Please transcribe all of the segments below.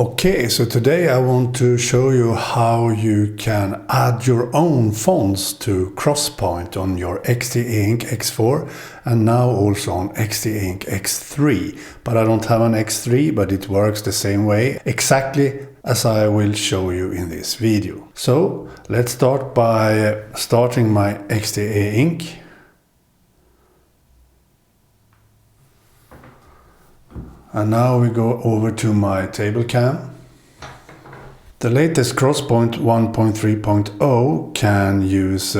Okay, so today I want to show you how you can add your own fonts to CrossPoint on your XTEINK X4 and now also on XTEINK X3. But I don't have an X3, but it works the same way, exactly as I will show you in this video. So let's start by starting my XTEINK. And now we go over to my table cam. The latest CrossPoint 1.3.0 can use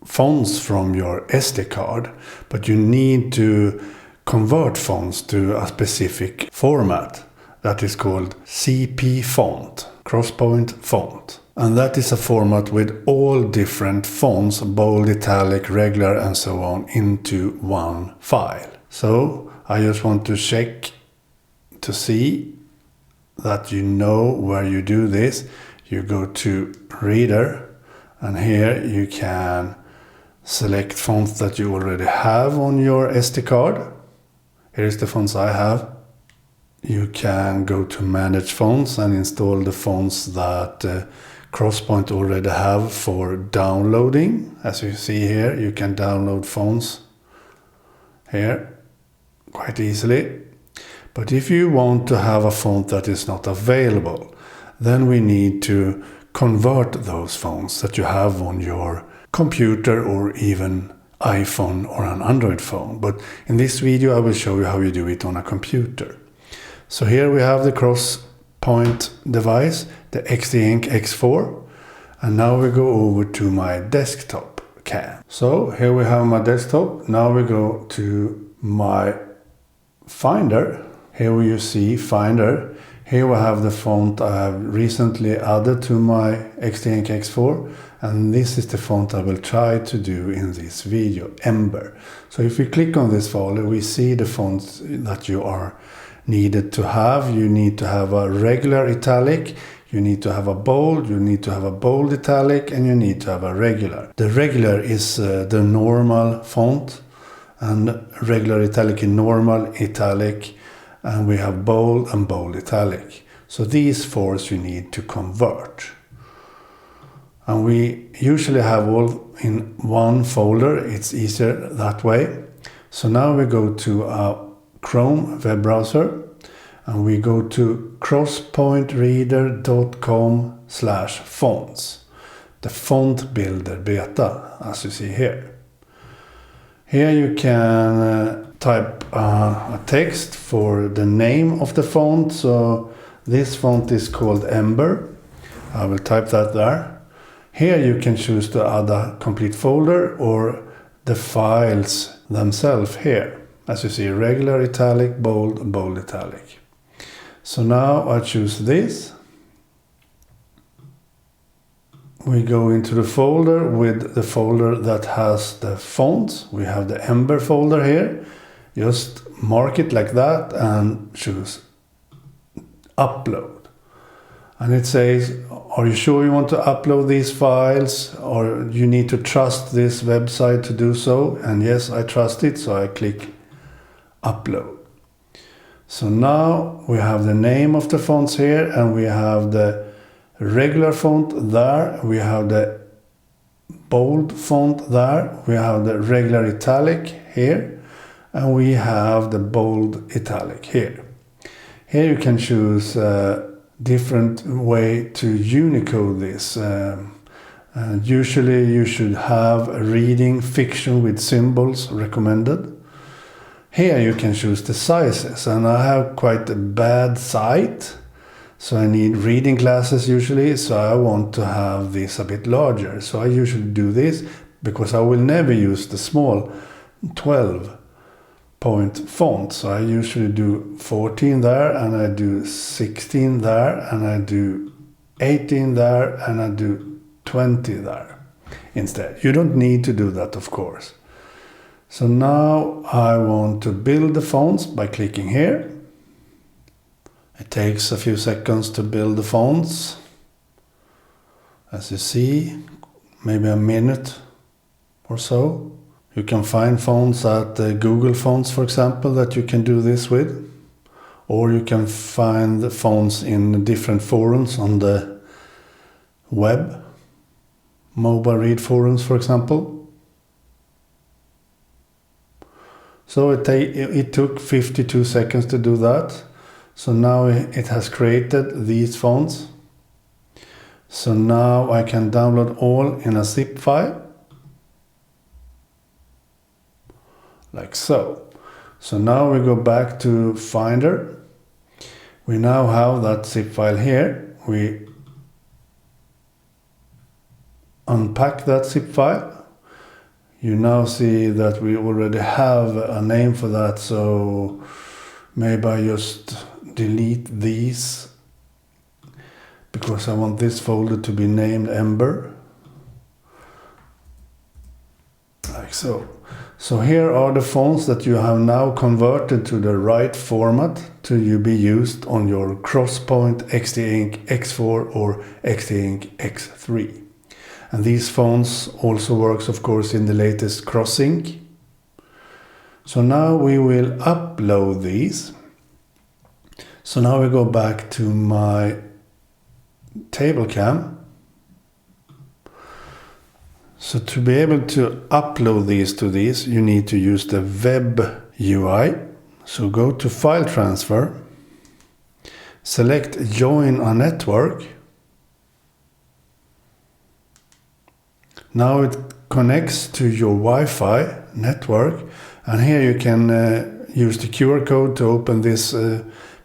fonts from your SD card, but you need to convert fonts to a specific format that is called CP font, CrossPoint font. And that is a format with all different fonts, bold, italic, regular and so on, into one file. So I just want to check to see that you know where you do this. You go to Reader, and here you can select fonts that you already have on your SD card. Here's the fonts I have. You can go to Manage Fonts and install the fonts that CrossPoint already have for downloading. As you see here, you can download fonts here quite easily. But if you want to have a font that is not available, then we need to convert those fonts that you have on your computer or even iPhone or an Android phone. But in this video I will show you how you do it on a computer. So here we have the CrossPoint device, the XTEINK X4, and now we go over to my desktop cam. So here we have my desktop. Now we go to my Finder. Here you see Finder. Here we have the font I have recently added to my XTEINK X4, and this is the font I will try to do in this video, Ember. So if we click on this folder, we see the fonts that you are needed to have. You need to have a regular italic, you need to have a bold, you need to have a bold italic, and you need to have a regular. The regular is the normal font, and regular italic is normal italic, and we have bold and bold italic. So these four you need to convert. And we usually have all in one folder. It's easier that way. So now we go to a Chrome web browser and we go to crosspointreader.com/fonts. The font builder beta, as you see here. Here you can type a text for the name of the font. So this font is called Ember. I will type that there. Here you can choose to add a complete folder or the files themselves here. As you see, regular italic, bold, bold italic. So now I choose this. We go into the folder with the folder that has the fonts. We have the Ember folder here. Just mark it like that and choose upload. And it says, are you sure you want to upload these files, or you need to trust this website to do so? And yes, I trust it, so I click upload. So now we have the name of the fonts here, and we have the regular font there, we have the bold font there, we have the regular italic here, and we have the bold italic here. Here you can choose a different way to Unicode this. Usually you should have a reading fiction with symbols recommended. Here you can choose the sizes, and I have quite a bad sight. So I need reading glasses usually, so I want to have this a bit larger. So I usually do this because I will never use the small 12-point font. So I usually do 14 there, and I do 16 there, and I do 18 there, and I do 20 there instead. You don't need to do that, of course. So now I want to build the fonts by clicking here. It takes a few seconds to build the fonts. As you see, maybe a minute or so. You can find fonts at Google Fonts, for example, that you can do this with. or you can find the fonts in different forums on the web, mobile read forums for example. So it took 52 seconds to do that. So now it has created these fonts. So now I can download all in a zip file, like so. So now we go back to Finder. We now have that zip file here. We unpack that zip file. You now see that we already have a name for that, so maybe I just delete these because I want this folder to be named Ember, like so. So here are the fonts that you have now converted to the right format to be used on your CrossPoint XTEINK X4 or XTEINK X3. And these fonts also works of course in the latest CrossInk. So now we will upload these. So now we go back to my table cam. So to be able to upload these to these, you need to use the web UI. So go to File Transfer, select Join a Network. Now it connects to your Wi-Fi network, and here you can use the QR code to open this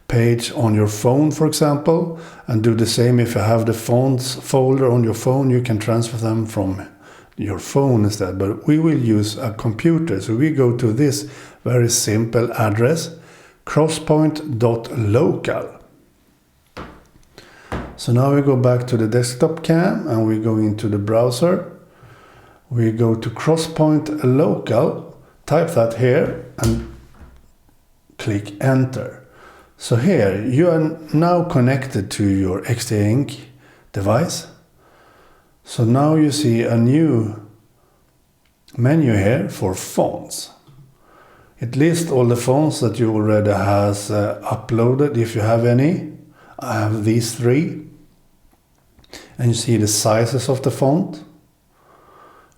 page on your phone, for example, and do the same if you have the fonts folder on your phone. You can transfer them from your phone instead, but we will use a computer. So we go to this very simple address, crosspoint.local. So now we go back to the desktop cam and we go into the browser. We go to CrossPoint local, type that here and click enter. So here you are now connected to your XTEINK device. So now you see a new menu here for fonts. It lists all the fonts that you already has uploaded if you have any. I have these 3. And you see the sizes of the font.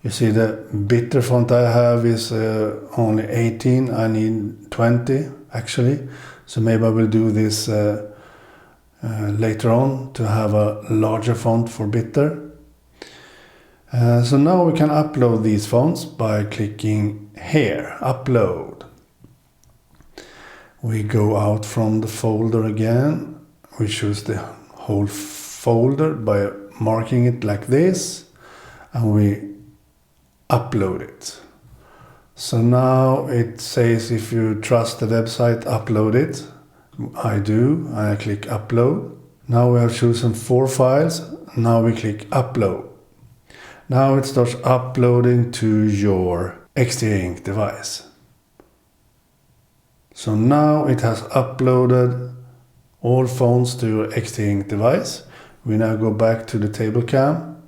You see the bitter font I have is only 18. I need 20 actually. So maybe I will do this later on to have a larger font for bitter. So now we can upload these fonts by clicking here, upload. We go out from the folder again. We choose the whole folder by marking it like this, and we upload it. So now it says if you trust the website, upload it. I do, and I click upload. Now we have chosen 4 files. Now we click upload. Now it starts uploading to your XTEINK device. So now it has uploaded all fonts to your XTEINK device. We now go back to the table cam.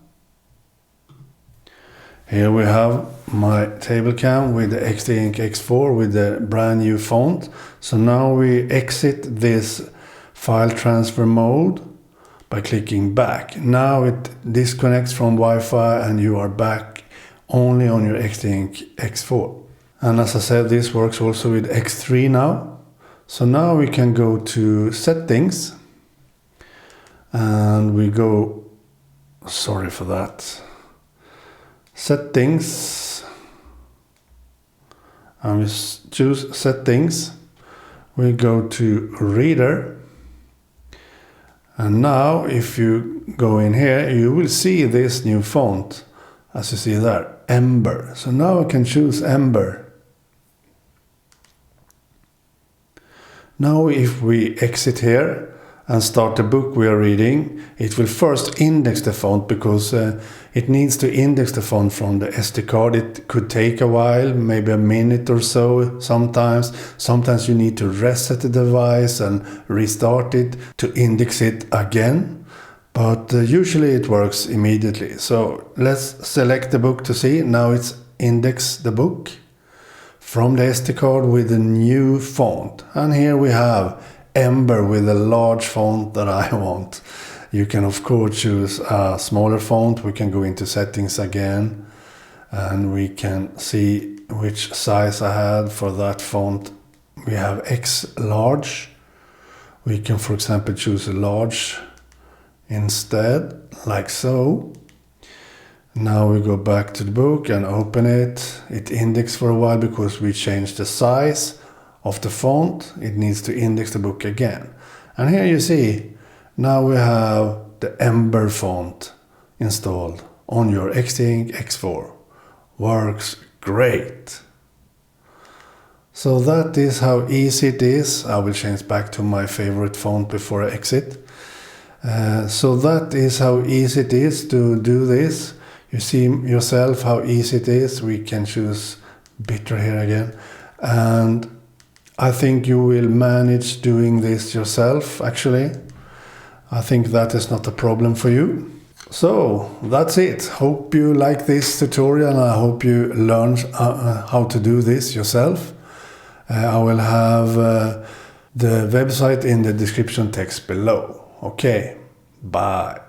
Here we have my table cam with the XTEINK X4 with the brand new font. So now we exit this file transfer mode by clicking back. Now it disconnects from Wi-Fi and you are back only on your XTEINK X4. And as I said, this works also with X3 now. So now we can go to settings and we go, sorry for that, settings, and we choose settings. We go to reader, and now if you go in here you will see this new font, as you see there, Ember. So now I can choose Ember. Now if we exit here and start the book we are reading, it will first index the font because it needs to index the font from the SD card. It could take a while, maybe a minute or so sometimes. Sometimes you need to reset the device and restart it to index it again. But usually it works immediately. So let's select the book to see. Now it's index the book from the SD card with a new font. And here we have Ember with a large font that I want. You can of course choose a smaller font. We can go into settings again and we can see which size I had for that font. We have X large. We can, for example, choose a large instead, like so. Now we go back to the book and open it. It indexed for a while because we changed the size of the font. It needs to index the book again. And here you see, now we have the Ember font installed on your XTEINK X4. Works great. So that is how easy it is. I will change back to my favorite font before I exit. So that is how easy it is to do this. You see yourself how easy it is. We can choose bitter here again. And I think you will manage doing this yourself, actually. I think that is not a problem for you. So that's it. Hope you like this tutorial. I hope you learn how to do this yourself. I will have the website in the description text below. Okay, bye.